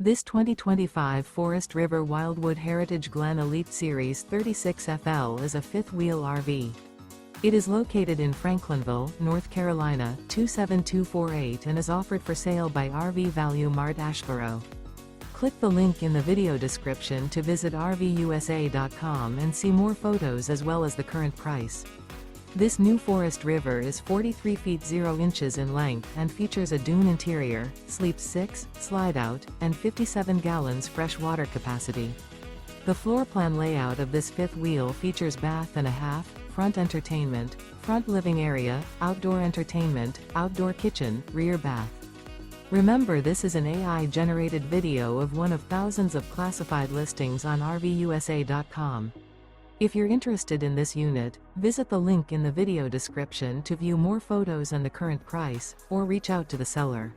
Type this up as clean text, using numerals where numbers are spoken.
This 2025 Forest River Wildwood Heritage Glen Elite Series 36FL is a fifth-wheel RV. It is located in Franklinville, North Carolina, 27248 and is offered for sale by RV Value Mart Asheboro. Click the link in the video description to visit RVUSA.com and see more photos as well as the current price. This new Forest River is 43 feet 0 inches in length and features a Dune interior, sleeps 6, slide-out, and 57 gallons fresh water capacity. The floor plan layout of this fifth wheel features bath and a half, front entertainment, front living area, outdoor entertainment, outdoor kitchen, rear bath. Remember, this is an AI-generated video of one of thousands of classified listings on RVUSA.com. If you're interested in this unit, visit the link in the video description to view more photos and the current price, or reach out to the seller.